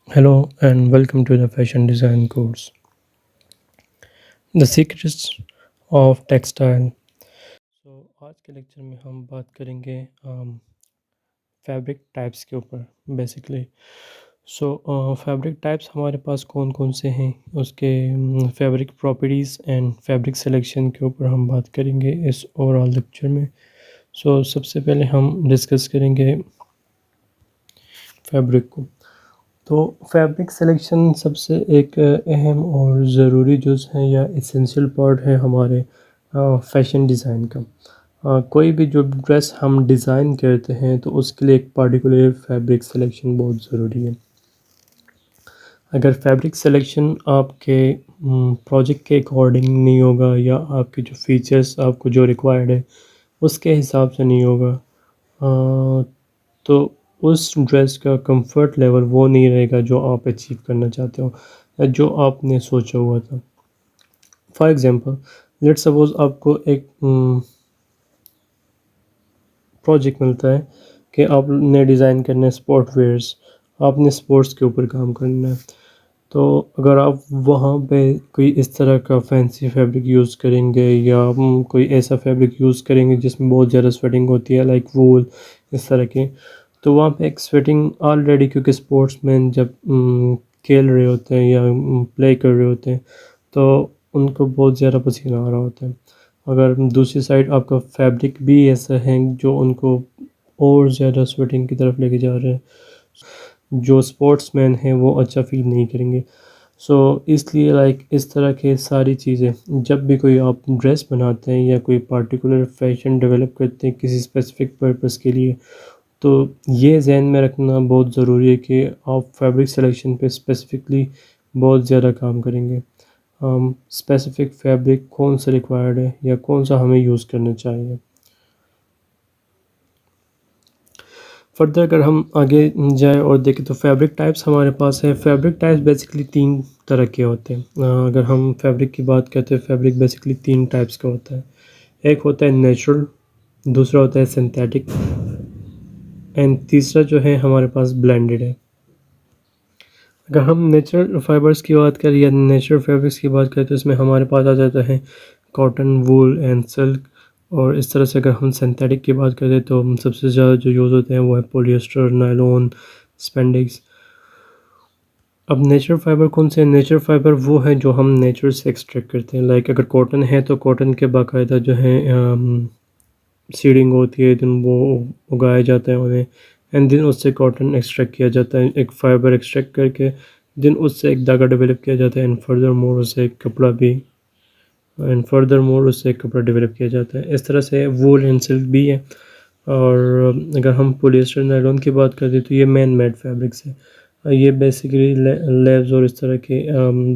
Hello and welcome to the fashion design course. The secrets of textile. आज के lecture में हम बात करेंगे फैब्रिक टाइप्स के ऊपर बेसिकली। फैब्रिक टाइप्स हमारे पास कौन कौन से हैं, उसके fabric properties and fabric selection के ऊपर हम बात करेंगे इस ओवरऑल लेक्चर में। सबसे पहले हम डिस्कस करेंगे फैब्रिक को। तो फैब्रिक सिलेक्शन सबसे एक अहम और ज़रूरी जुज़ है या एसेंशियल पार्ट है हमारे फैशन डिज़ाइन का। कोई भी जो ड्रेस हम डिज़ाइन करते हैं तो उसके लिए एक पार्टिकुलर फैब्रिक सिलेक्शन बहुत ज़रूरी है। अगर फैब्रिक सिलेक्शन आपके प्रोजेक्ट के अकॉर्डिंग नहीं होगा या आपके जो फीचर्स आपको जो रिक्वायर्ड है उसके हिसाब से नहीं होगा, तो उस ड्रेस का कंफर्ट लेवल वो नहीं रहेगा जो आप अचीव करना चाहते हो या जो आपने सोचा हुआ था। फॉर एग्ज़ाम्पल, लेट्स सपोज़ आपको एक प्रोजेक्ट मिलता है कि आपने डिज़ाइन करना है स्पोर्ट वेयर्स, आपने स्पोर्ट्स के ऊपर काम करना है। तो अगर आप वहाँ पे कोई इस तरह का फैंसी फैब्रिक यूज़ करेंगे या कोई ऐसा फैब्रिक यूज़ करेंगे जिसमें बहुत ज़्यादा स्वेटिंग होती है लाइक वूल इस तरह के, तो वहाँ पे एक स्वेटिंग ऑलरेडी, क्योंकि स्पोर्ट्समैन जब खेल रहे होते हैं या प्ले कर रहे होते हैं तो उनको बहुत ज़्यादा पसीना आ रहा होता है। अगर दूसरी साइड आपका फैब्रिक भी ऐसा है जो उनको और ज़्यादा स्वेटिंग की तरफ लेके जा रहे हैं, जो स्पोर्ट्समैन हैं वो अच्छा फील नहीं करेंगे। इसलिए इस तरह के सारी चीज़ें, जब भी कोई आप ड्रेस बनाते हैं या कोई पार्टिकुलर फैशन डेवलप करते हैं किसी स्पेसिफिक पर्पस के लिए, तो ये ज़हन में रखना बहुत ज़रूरी है कि आप फैब्रिक सिलेक्शन पे स्पेसिफिकली बहुत ज़्यादा काम करेंगे। स्पेसिफिक फैब्रिक कौन सा रिक्वायर्ड है या कौन सा हमें यूज़ करना चाहिए। फर्दर अगर हम आगे जाए और देखें तो फैब्रिक टाइप्स हमारे पास है। फैब्रिक टाइप्स बेसिकली 3 तरह के होते हैं। अगर हम फैब्रिक की बात करते हैं, फैब्रिक बेसिकली 3 टाइप्स का होता है। एक होता है नेचुरल, दूसरा होता है सिंथेटिक एंड तीसरा जो है हमारे पास ब्लेंडेड है। अगर हम नेचुरल फाइबर्स की बात करें या नेचुरल फैब्रिक्स की बात करें तो इसमें हमारे पास आ जाता है कॉटन, वूल एंड सिल्क। और इस तरह से अगर हम सिंथेटिक की बात करें तो सबसे ज़्यादा जो यूज़ होते हैं वो है पॉलिएस्टर, नायलॉन, स्पेंडिक्स। अब नेचुरल फ़ाइबर कौन से हैं? नेचुरल फ़ाइबर वो हैं जो हम नेचर से एक्सट्रैक्ट करते हैं। लाइक अगर कॉटन है तो कॉटन के बाकायदा जो है सीडिंग होती है, दिन वो उगाया जाता है उन्हें, एंड दिन उससे कॉटन एक्सट्रैक्ट किया जाता है, एक फ़ाइबर एक्सट्रैक्ट करके दिन उससे एक धागा डेवलप किया जाता है, एंड फर्दर मोर उससे एक कपड़ा भी उससे एक कपड़ा डेवलप किया जाता है। इस तरह से वूल एंड सिल्क भी है। और अगर हम पॉलिएस्टर, नायलॉन की बात करें तो ये मैन मेड फैब्रिक्स है। ये बेसिकली लैब्स और इस तरह के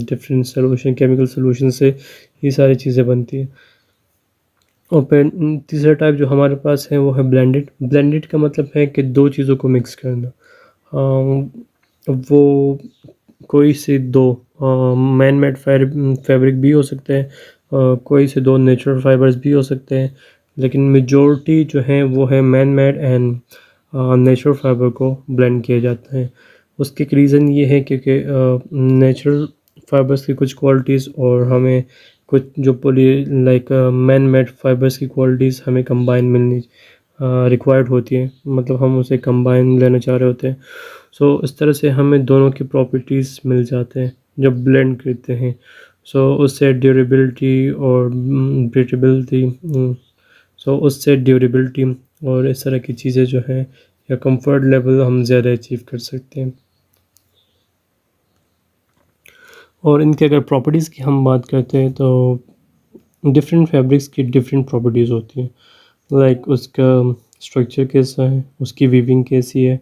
डिफरेंट सोल्यूशन, केमिकल सोल्यूशन से ये सारी चीज़ें बनती हैं। और फिर तीसरा टाइप जो हमारे पास है वो है ब्लेंडेड। ब्लेंडेड का मतलब है कि दो चीज़ों को मिक्स करना। वो कोई से दो मैन मेड फैब्रिक भी हो सकते हैं, कोई से दो नेचुरल फाइबर्स भी हो सकते हैं, लेकिन मेजॉरिटी जो है वो है man made and natural fibre को ब्लेंड किया जाता है। उसके एक रीज़न ये है क्योंकि नेचुरल फाइबर्स की कुछ क्वालिटीज़ और हमें कुछ जो मैन मेड फाइबर्स की क्वालिटीज़ हमें कंबाइन मिलनी रिक्वायर्ड होती है, मतलब हम उसे कंबाइन लेना चाह रहे होते हैं। इस तरह से हमें दोनों की प्रॉपर्टीज़ मिल जाते हैं जब ब्लेंड करते हैं। उससे ड्यूरेबिलिटी और ब्रीटेबिलिटी उससे ड्यूरेबिलिटी और इस तरह की चीज़ें जो हैं या कंफर्ट लेवल हम ज़्यादा अचीव कर सकते हैं। और इनके अगर प्रॉपर्टीज़ की हम बात करते हैं तो डिफरेंट फैब्रिक्स की डिफरेंट प्रॉपर्टीज़ होती हैं। लाइक उसका स्ट्रक्चर कैसा है, उसकी वीविंग कैसी है,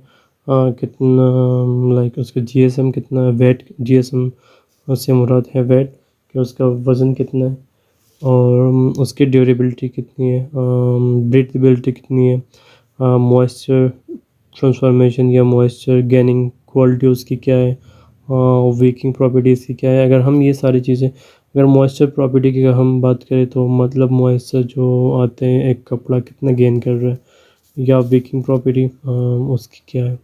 कितना उसका जीएसएम कितना है, वेट, जीएसएम उससे मुराद है वेट, कि उसका वज़न कितना है, और उसकी ड्यूरेबिलिटी कितनी है, ब्रीथेबिलिटी कितनी है, मॉइस्चर ट्रांसफॉर्मेशन या मॉइस्चर गेनिंग क्वालिटी उसकी क्या है, वीकिंग प्रॉपर्टीज़ की क्या है। अगर हम ये सारी चीज़ें, अगर मॉइस्चर प्रॉपर्टी की अगर हम बात करें तो मतलब मॉइस्चर जो आते हैं एक कपड़ा कितना गेन कर रहा है, या वीकिंग प्रॉपर्टी उसकी क्या है।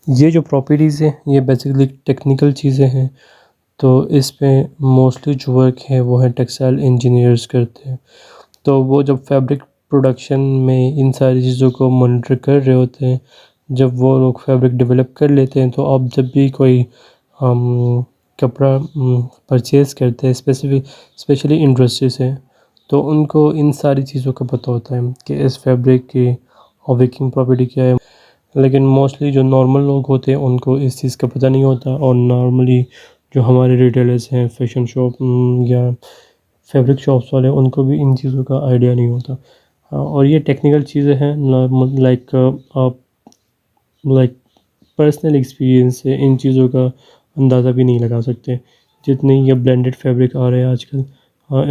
یہ جو پراپرٹیز ہیں یہ بیسیکلی ٹیکنیکل چیزیں ہیں، تو اس پہ موسٹلی جو ورک ہے وہ ہے ٹیکسٹائل انجینئرز کرتے ہیں. تو وہ جب فیبرک پروڈکشن میں ان ساری چیزوں کو مانیٹر کر رہے ہوتے ہیں، جب وہ لوگ فیبرک ڈیولپ کر لیتے ہیں، تو آپ جب بھی کوئی کپڑا پرچیز کرتے ہیں اسپیشلی انڈسٹری سے، تو ان کو ان ساری چیزوں کا پتہ ہوتا ہے کہ اس فیبرک کی ورکنگ پراپرٹی کیا ہے. لیکن موسٹلی جو نارمل لوگ ہوتے ہیں ان کو اس چیز کا پتہ نہیں ہوتا، اور نارملی جو ہمارے ریٹیلرز ہیں، فیشن شاپ یا فیبرک شاپس والے، ان کو بھی ان چیزوں کا آئیڈیا نہیں ہوتا. اور یہ ٹیکنیکل چیزیں ہیں، لائک آپ لائک پرسنل ایکسپیرینس سے ان چیزوں کا اندازہ بھی نہیں لگا سکتے. جتنے یہ بلینڈڈ فیبرک آ رہے ہیں آج کل،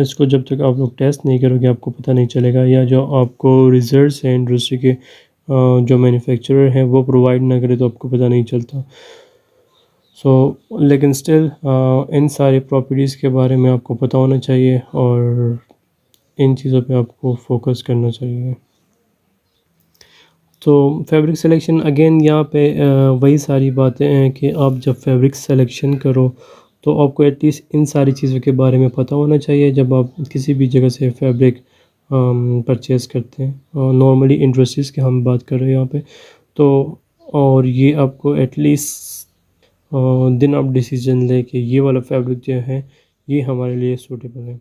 اس کو جب تک آپ لوگ ٹیسٹ نہیں کرو گے آپ کو پتہ نہیں چلے گا، یا جو آپ کو ریزلٹس ہیں انڈسٹری کے جو مینوفیکچرر ہیں وہ پرووائڈ نہ کرے تو آپ کو پتہ نہیں چلتا. لیکن اسٹل ان ساری پراپرٹیز کے بارے میں آپ کو پتہ ہونا چاہیے، اور ان چیزوں پہ آپ کو فوکس کرنا چاہیے. تو فیبرک سلیکشن اگین یہاں پہ وہی ساری باتیں ہیں کہ آپ جب فیبرک سلیکشن کرو تو آپ کو ایٹ لیسٹ ان ساری چیزوں کے بارے میں پتہ ہونا چاہیے جب آپ کسی بھی جگہ سے فیبرک پرچیز کرتے ہیں. نارملی انڈسٹریز کی ہم بات کر رہے ہیں یہاں پہ. تو اور یہ آپ کو ایٹ لیسٹ دن آپ ڈیسیجن لے کہ یہ والا فیبرک جو ہے یہ ہمارے لیے سوٹیبل ہے.